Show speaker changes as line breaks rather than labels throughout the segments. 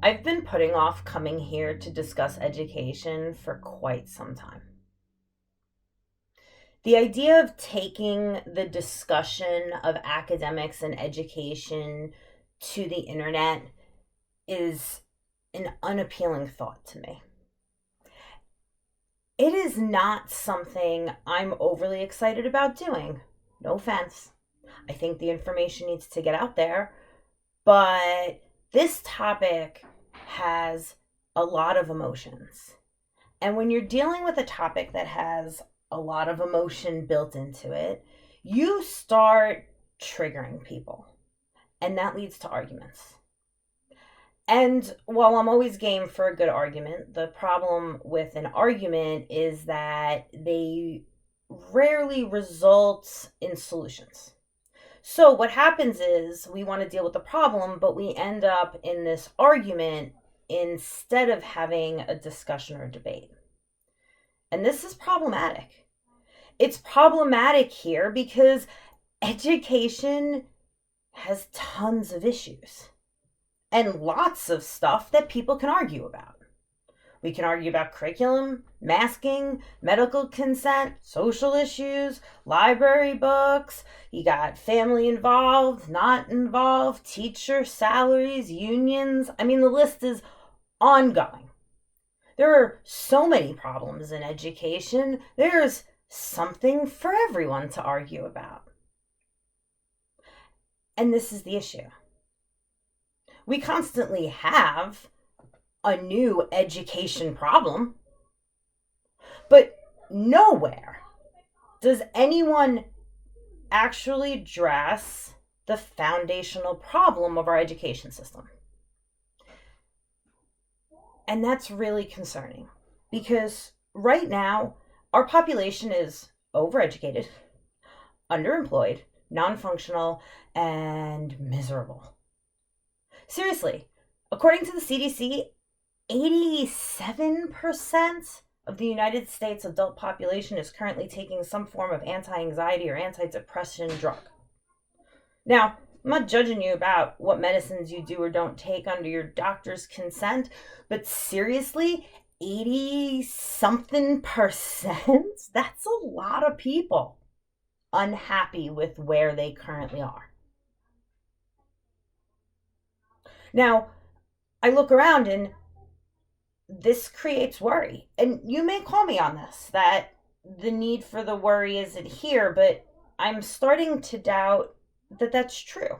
I've been putting off coming here to discuss education for quite some time. The idea of taking the discussion of academics and education to the internet is an unappealing thought to me. It is not something I'm overly excited about doing. No offense. I think the information needs to get out there, but this topic has a lot of emotions. And when you're dealing with a topic that has a lot of emotion built into it, you start triggering people, and that leads to arguments. And while I'm always game for a good argument, the problem with an argument is that they rarely result in solutions. So what happens is we want to deal with the problem, but we end up in this argument instead of having a discussion or debate. And this is problematic. It's problematic here because education has tons of issues and lots of stuff that people can argue about. We can argue about curriculum, masking, medical consent, social issues, library books. You got family involved, not involved, teacher salaries, unions. I mean, the list is ongoing. There are so many problems in education. There's something for everyone to argue about. And this is the issue. We constantly have a new education problem, but nowhere does anyone actually address the foundational problem of our education system. And that's really concerning because right now our population is overeducated, underemployed, non-functional, and miserable. Seriously, according to the CDC, 87% of the United States adult population is currently taking some form of anti-anxiety or antidepressant drug. Now, I'm not judging you about what medicines you do or don't take under your doctor's consent, but seriously, 80 something percent? That's a lot of people unhappy with where they currently are. Now, I look around and this creates worry. And you may call me on this, that the need for the worry isn't here, but I'm starting to doubt that that's true.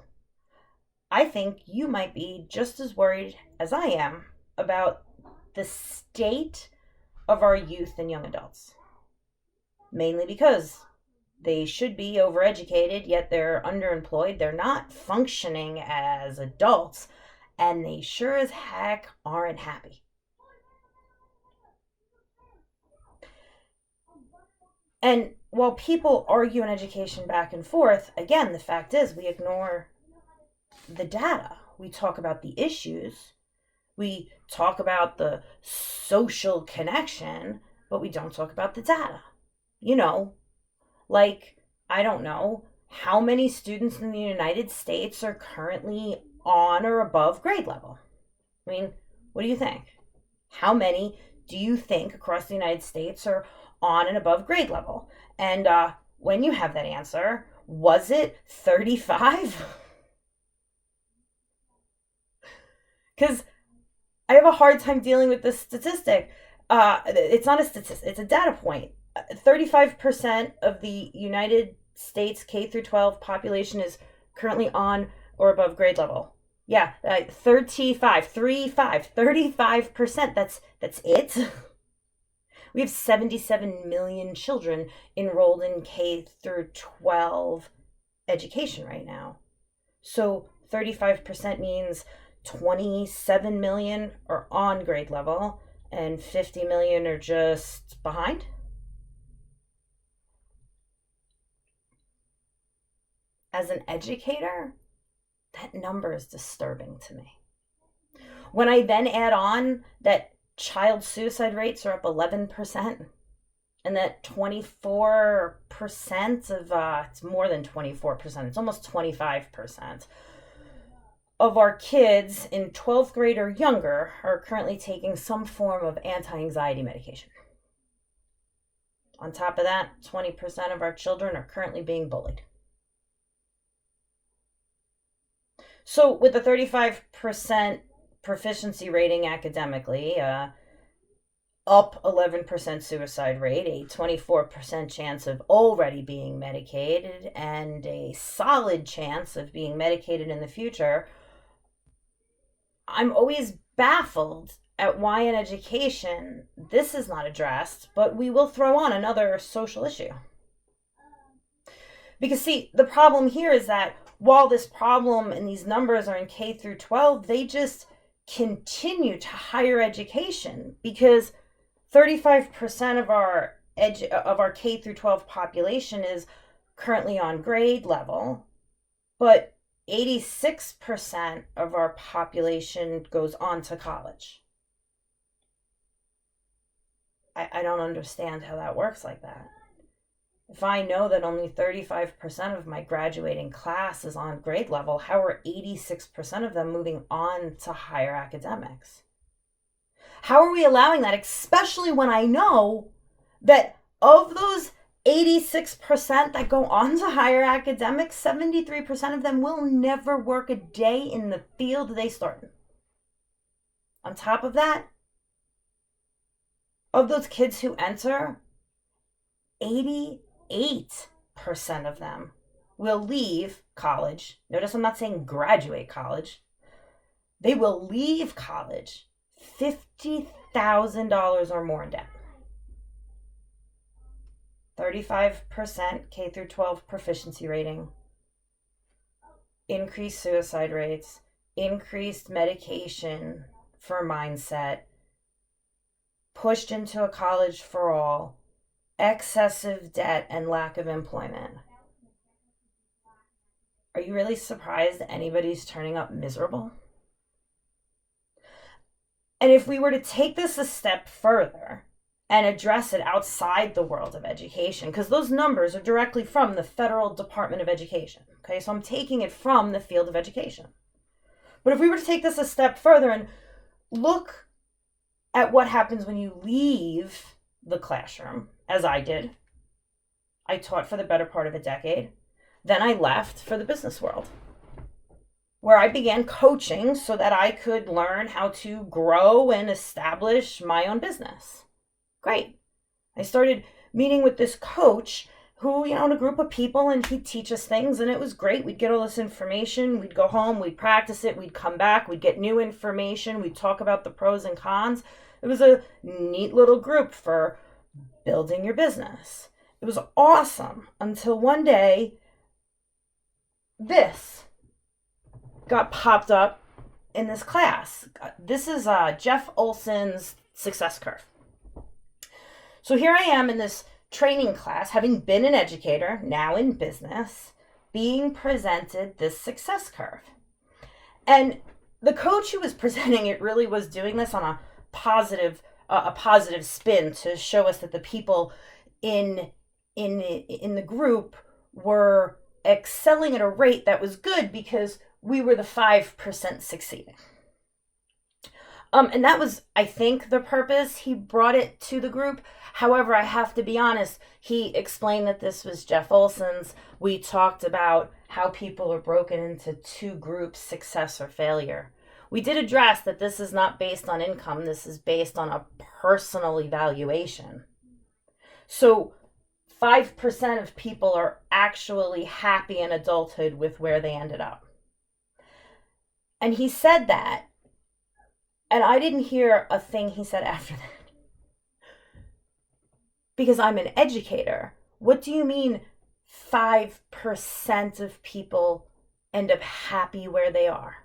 I think you might be just as worried as I am about the state of our youth and young adults. Mainly because they should be overeducated, yet they're underemployed. They're not functioning as adults, and they sure as heck aren't happy. And while people argue on education back and forth, again, the fact is we ignore the data. We talk about the issues. We talk about the social connection, but we don't talk about the data. You know, like, I don't know, how many students in the United States are currently on or above grade level? I mean, what do you think? How many do you think across the United States are on and above grade level? And when you have that answer, was it 35? Because I have a hard time dealing with this statistic. It's not a statistic, it's a data point. 35% of the United States K through 12 population is currently on or above grade level. Yeah, 35%. That's it. We have 77 million children enrolled in K through 12 education right now. So 35% means 27 million are on grade level and 50 million are just behind. As an educator, that number is disturbing to me. When I then add on that child suicide rates are up 11%, and that 24% of, it's more than 24%, it's almost 25% of our kids in 12th grade or younger are currently taking some form of anti-anxiety medication. On top of that, 20% of our children are currently being bullied. So with a 35% proficiency rating academically, up 11% suicide rate, a 24% chance of already being medicated, and a solid chance of being medicated in the future, I'm always baffled at why in education this is not addressed, but we will throw on another social issue. Because see, the problem here is that while this problem and these numbers are in K through 12, they just continue to higher education, because 35% of our K through 12 population is currently on grade level, but 86% of our population goes on to college. I don't understand how that works like that. If I know that only 35% of my graduating class is on grade level, how are 86% of them moving on to higher academics? How are we allowing that, especially when I know that of those 86% that go on to higher academics, 73% of them will never work a day in the field they start in. On top of that, of those kids who enter, 88% of them will leave college. Notice I'm not saying graduate college. They will leave college $50,000 or more in debt. 35% K through 12 proficiency rating, increased suicide rates, increased medication for mindset, pushed into a college for all, excessive debt, and lack of employment. Are you really surprised anybody's turning up miserable? And if we were to take this a step further and address it outside the world of education, because those numbers are directly from the Federal Department of Education, okay? So I'm taking it from the field of education. But if we were to take this a step further and look at what happens when you leave the classroom, as I did. I taught for the better part of a decade. Then I left for the business world, where I began coaching so that I could learn how to grow and establish my own business. Great. I started meeting with this coach who, in a group of people, and he'd teach us things, and it was great. We'd get all this information, we'd go home, we'd practice it, we'd come back, we'd get new information, we'd talk about the pros and cons. It was a neat little group for building your business. It was awesome until one day this got popped up in this class. This is Jeff Olson's success curve. So here I am in this training class, having been an educator, now in business, being presented this success curve. And the coach who was presenting it really was doing this on a positive spin to show us that the people in the group were excelling at a rate that was good because we were the 5% succeeding. And that was, I think, the purpose he brought it to the group. However, I have to be honest, he explained that this was Jeff Olson's. We talked about how people are broken into two groups, success or failure. We did address that this is not based on income. This is based on a personal evaluation. So 5% of people are actually happy in adulthood with where they ended up. And he said that, and I didn't hear a thing he said after that. Because I'm an educator. What do you mean 5% of people end up happy where they are?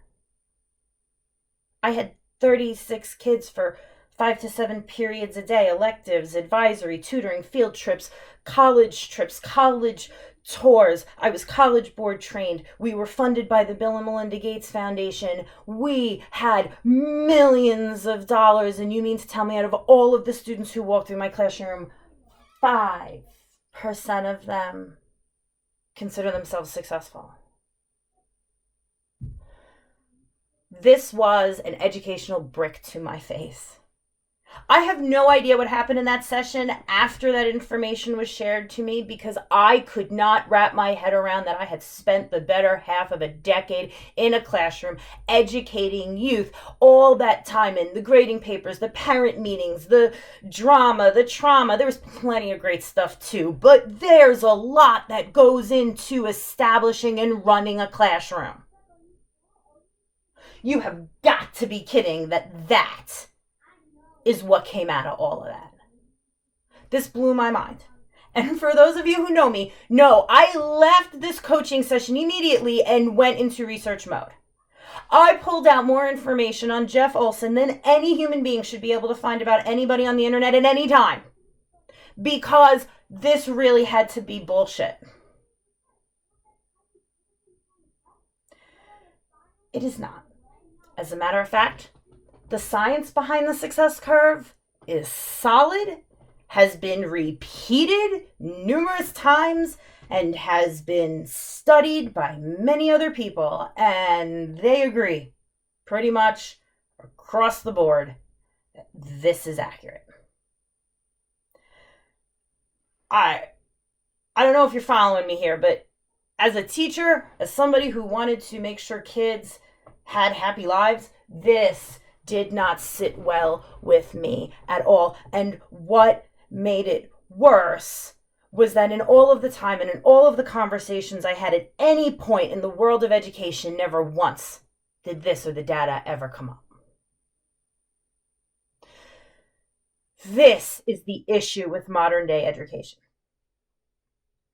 I had 36 kids for 5 to 7 periods a day, electives, advisory, tutoring, field trips, college tours. I was college board trained. We were funded by the Bill and Melinda Gates Foundation. We had millions of dollars, and you mean to tell me out of all of the students who walked through my classroom, 5% of them consider themselves successful? This was an educational brick to my face. I have no idea what happened in that session after that information was shared to me, because I could not wrap my head around that I had spent the better half of a decade in a classroom educating youth, all that time in the grading papers, the parent meetings, the drama, the trauma. There was plenty of great stuff too, but there's a lot that goes into establishing and running a classroom. You have got to be kidding that is what came out of all of that. This blew my mind. And for those of you who know me, know I left this coaching session immediately and went into research mode. I pulled out more information on Jeff Olson than any human being should be able to find about anybody on the internet at any time, because this really had to be bullshit. It is not. As a matter of fact, the science behind the success curve is solid, has been repeated numerous times, and has been studied by many other people, and they agree pretty much across the board that this is accurate. I don't know if you're following me here, but as a teacher, as somebody who wanted to make sure kids had happy lives, this did not sit well with me at all. And what made it worse was that in all of the time and in all of the conversations I had at any point in the world of education, never once did this or the data ever come up. This is the issue with modern day education.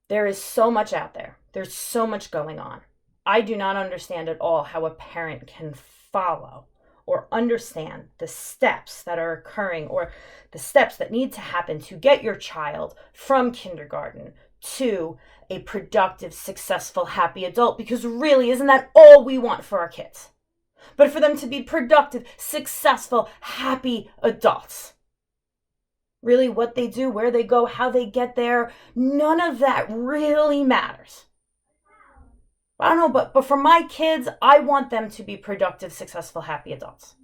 There is so much out there. There's so much going on. I do not understand at all how a parent can follow or understand the steps that are occurring, or the steps that need to happen to get your child from kindergarten to a productive, successful, happy adult. Because really, isn't that all we want for our kids? But for them to be productive, successful, happy adults. Really, what they do, where they go, how they get there, none of that really matters. I don't know, but for my kids, I want them to be productive, successful, happy adults.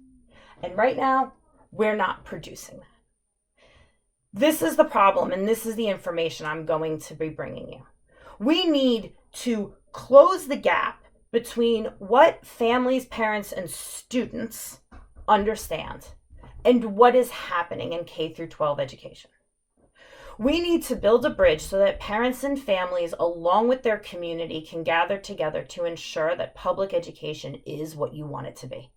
And right now, we're not producing that. This is the problem, and this is the information I'm going to be bringing you. We need to close the gap between what families, parents, and students understand and what is happening in K through 12 education. We need to build a bridge so that parents and families, along with their community, can gather together to ensure that public education is what you want it to be.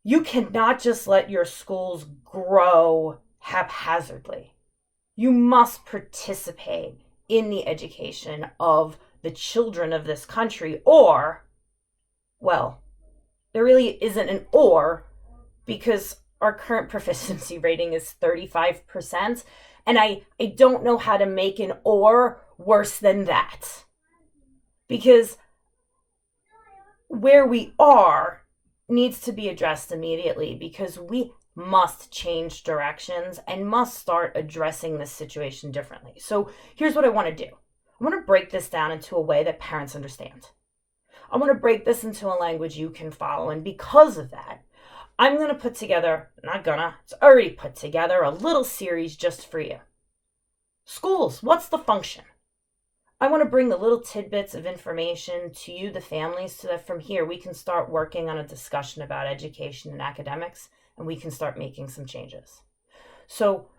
You cannot just let your schools grow haphazardly. You must participate in the education of the children of this country, or, well, there really isn't an or, because our current proficiency rating is 35%, and I don't know how to make an or worse than that. Because where we are needs to be addressed immediately, because we must change directions and must start addressing this situation differently. So here's what I want to do. I want to break this down into a way that parents understand. I want to break this into a language you can follow, and because of that, I'm going to put together, it's already put together, a little series just for you. Schools, what's the function? I want to bring the little tidbits of information to you, the families, so that from here we can start working on a discussion about education and academics, and we can start making some changes. So,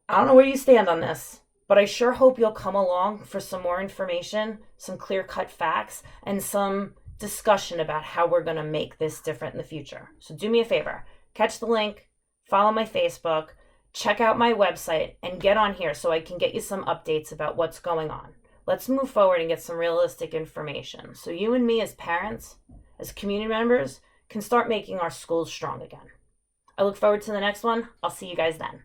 I don't know where you stand on this, but I sure hope you'll come along for some more information, some clear-cut facts, and some discussion about how we're going to make this different in the future. So do me a favor, catch the link, follow my Facebook, check out my website, and get on here so I can get you some updates about what's going on. Let's move forward and get some realistic information so you and me as parents, as community members, can start making our schools strong again. I look forward to the next one. I'll see you guys then.